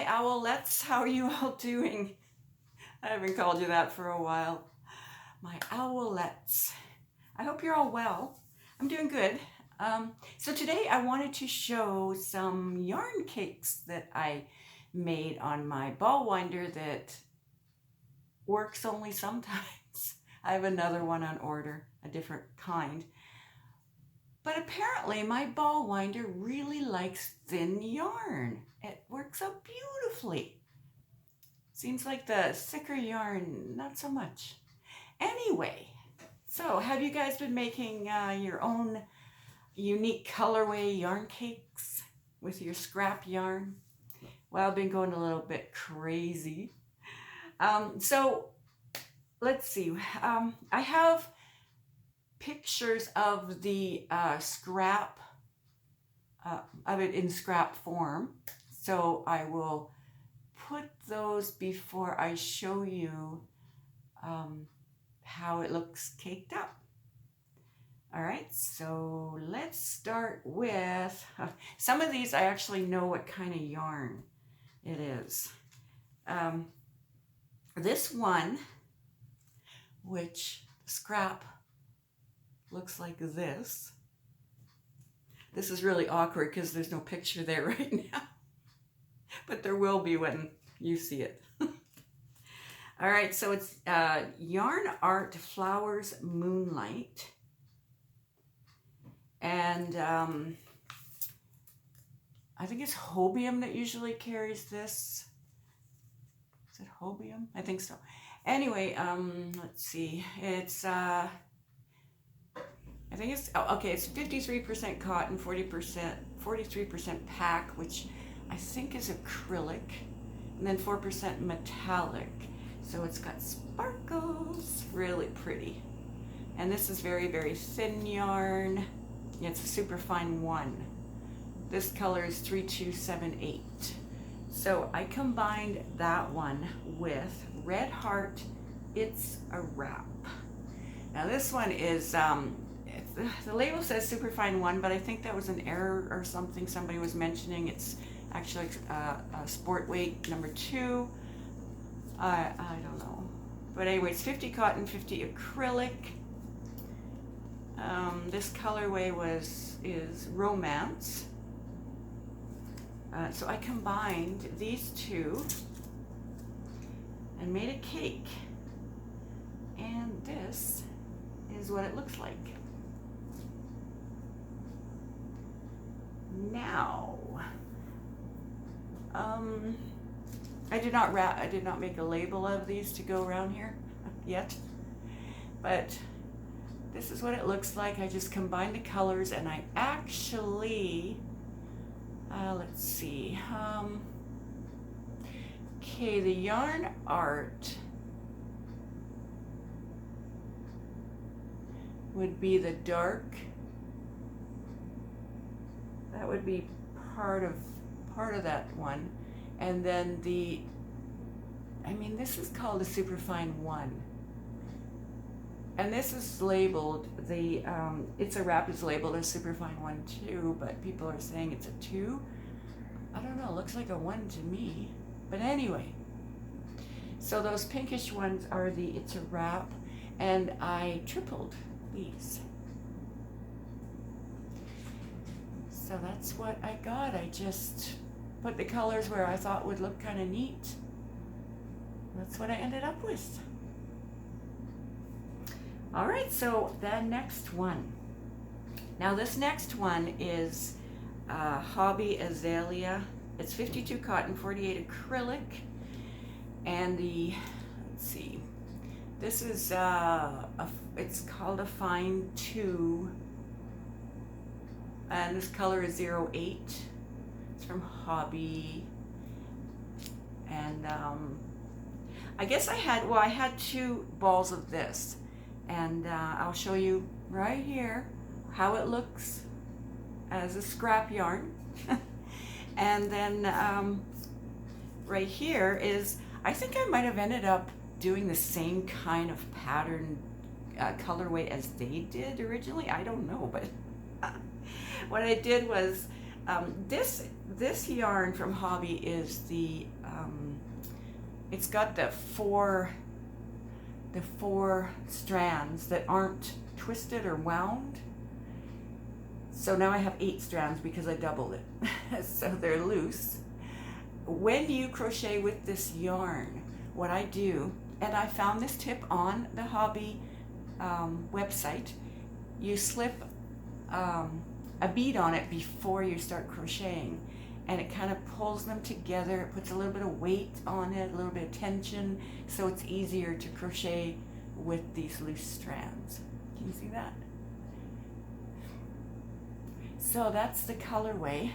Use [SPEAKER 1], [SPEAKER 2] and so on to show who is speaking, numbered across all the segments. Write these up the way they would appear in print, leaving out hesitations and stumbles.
[SPEAKER 1] my owlettes, how are you all doing? I haven't called you that for a while. My owlettes. I hope you're all well. I'm doing good. So today I wanted to show some yarn cakes that I made on my ball winder that works only sometimes. I have another one on order, a different kind. But apparently my ball winder really likes thin yarn. It works out beautifully. Seems like the thicker yarn, not so much. Anyway, so have you guys been making your own unique colorway yarn cakes with your scrap yarn? Well, I've been going a little bit crazy. So let's see. I have pictures of the scrap, of it in scrap form. So I will put those before I show you how it looks caked up. All right, so let's start with, some of these I actually know what kind of yarn it is. This one, which scrap looks like this. This is really awkward because there's no picture there right now, but there will be when you see it. All right, so it's Yarn Art Flowers Moonlight. And I think it's Hobium that usually carries this. Is it Hobium? I think so. Anyway, let's see. It's I think it's, oh, okay, it's 53% cotton, 43% pack, which I think is acrylic, and then 4% metallic. So it's got sparkles, really pretty. And this is very, very thin yarn. Yeah, it's a super fine one. This color is 3278. So I combined that one with Red Heart, It's a Wrap. Now this one is, the label says superfine one, but I think that was an error or something somebody was mentioning. It's actually a sport weight number 2. I don't know. But anyway, it's 50 cotton, 50 acrylic. This colorway is Romance. So I combined these two and made a cake. And this is what it looks like. Now, I did not make a label of these to go around here yet, but this is what it looks like. I just combined the colors, and I actually, let's see, okay, the yarn art would be the dark. That would be part of that one. And then this is called a superfine 1. And this is labeled, It's a Wrap is labeled as superfine 1 too, but people are saying it's a 2. I don't know, it looks like a 1 to me. But anyway, so those pinkish ones are the It's a Wrap, and I tripled these. So that's what I got. I just put the colors where I thought would look kind of neat. That's what I ended up with. All right, so the next one. Now this next one is Hobby Azalea. It's 52 cotton, 48 acrylic. And let's see, this is, it's called a Fine 2. And this color is 08. It's from Hobby. And I guess I had 2 balls of this. And I'll show you right here how it looks as a scrap yarn. And then right here is, I think I might have ended up doing the same kind of pattern colorway as they did originally. I don't know, but what I did was This yarn from Hobby is the it's got the four strands that aren't twisted or wound. So now I have 8 strands because I doubled it. So they're loose. When you crochet with this yarn, what I do, and I found this tip on the Hobby website, you slip a bead on it before you start crocheting, and it kind of pulls them together. It puts a little bit of weight on it, a little bit of tension, so it's easier to crochet with these loose strands. Can you see that? So that's the colorway,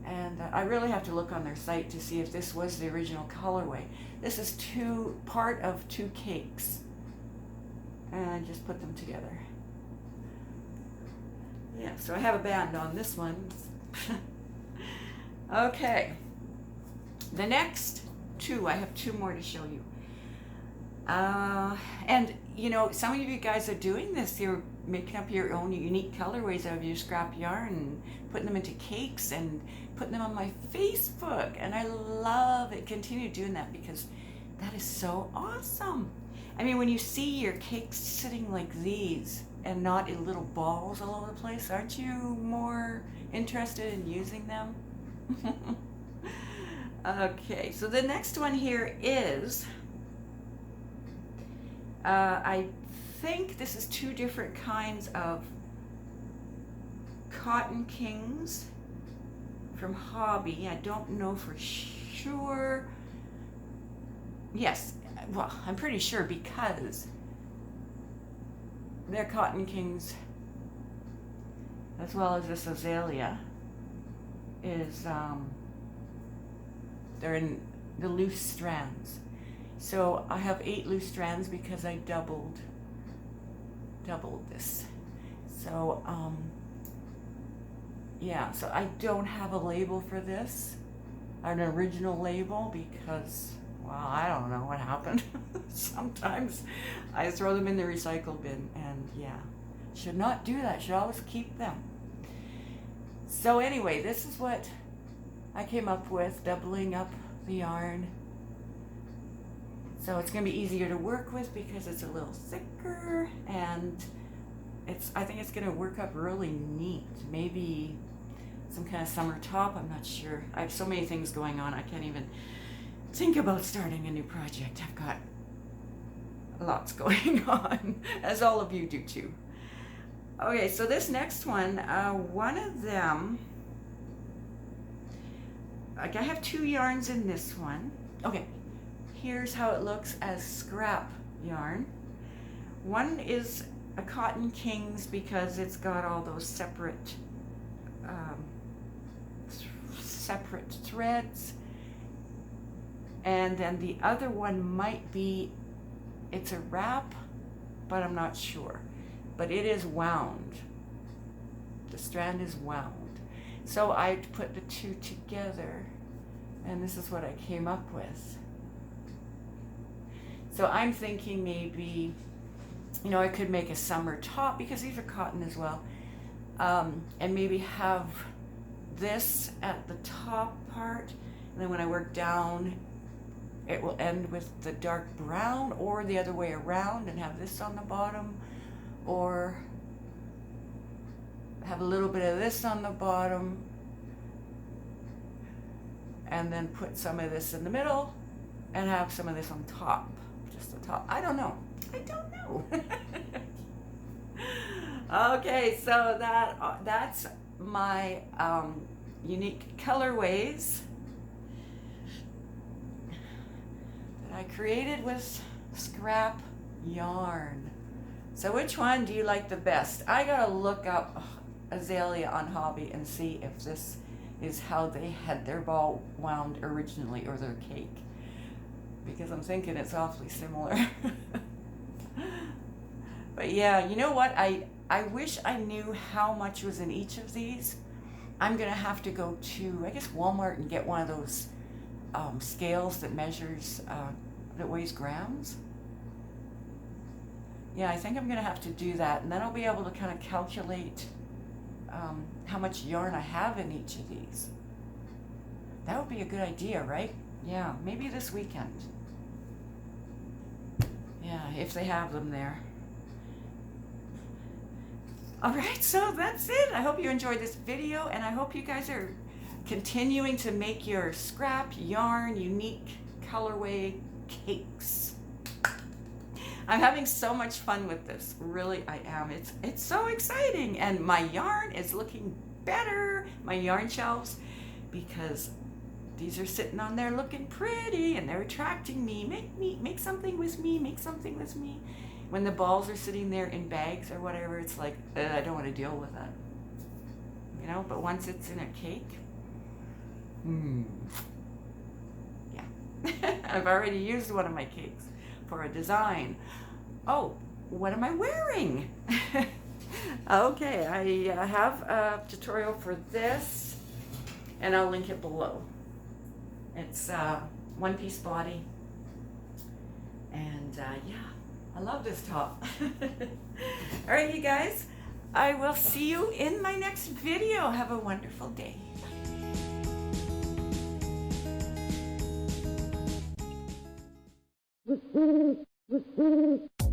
[SPEAKER 1] and I really have to look on their site to see if this was the original colorway. This is part of 2 cakes, and I just put them together. Yeah, so I have a band on this one. Okay, the next 2, I have 2 more to show you. And you know, some of you guys are doing this. You're making up your own unique colorways out of your scrap yarn and putting them into cakes and putting them on my Facebook, and I love it. Continue doing that because that is so awesome. I mean, when you see your cakes sitting like these and not in little balls all over the place, aren't you more interested in using them? Okay, so the next one here is I think this is 2 different kinds of Cotton Kings from Hobby. I don't know for sure. Yes, well, I'm pretty sure because they're Cotton Kings, as well as this Azalea is they're in the loose strands. So I have 8 loose strands because I doubled this. So yeah, so I don't have a label for this, an original label, because, well, I don't know what happened. Sometimes I throw them in the recycle bin, and yeah, should not do that. Should always keep them. So anyway, this is what I came up with, doubling up the yarn. So it's going to be easier to work with because it's a little thicker, and I think it's going to work up really neat. Maybe some kind of summer top, I'm not sure. I have so many things going on, I can't even think about starting a new project. I've got lots going on, as all of you do too. Okay, so this next one, one of them, like, I have 2 yarns in this one. Okay, here's how it looks as scrap yarn. One is a Cotton Kings because it's got all those separate threads, and then the other one might be, it's a wrap, but I'm not sure, but it is wound. The strand is wound. So I put the 2 together, and this is what I came up with. So I'm thinking maybe, you know, I could make a summer top because these are cotton as well, and maybe have this at the top part, and then when I work down, it will end with the dark brown, or the other way around and have this on the bottom, or have a little bit of this on the bottom and then put some of this in the middle and have some of this on top, just the top. I don't know. Okay, so that's my unique colorways that I created with scrap yarn. So which one do you like the best? I gotta look up Azalea on Hobby and see if this is how they had their ball wound originally, or their cake, because I'm thinking it's awfully similar. But yeah, you know what? I wish I knew how much was in each of these. I'm gonna have to go to, I guess, Walmart and get one of those scales that measures, that weighs grams. Yeah, I think I'm gonna have to do that, and then I'll be able to kind of calculate how much yarn I have in each of these. That would be a good idea, right? Yeah, maybe this weekend. Yeah, if they have them there. All right, so that's it. I hope you enjoyed this video, and I hope you guys are continuing to make your scrap yarn unique colorway cakes. I'm having so much fun with this. Really, I am. It's so exciting, and my yarn is looking better. My yarn shelves, because these are sitting on there looking pretty, and they're attracting me. Make something with me. Make something with me. When the balls are sitting there in bags or whatever, it's like, I don't want to deal with that. You know, but once it's in a cake, yeah. I've already used one of my cakes for a design. Oh, what am I wearing? Okay, I have a tutorial for this, and I'll link it below. It's one-piece body, and yeah. I love this top. All right, you guys, I will see you in my next video. Have a wonderful day. Bye.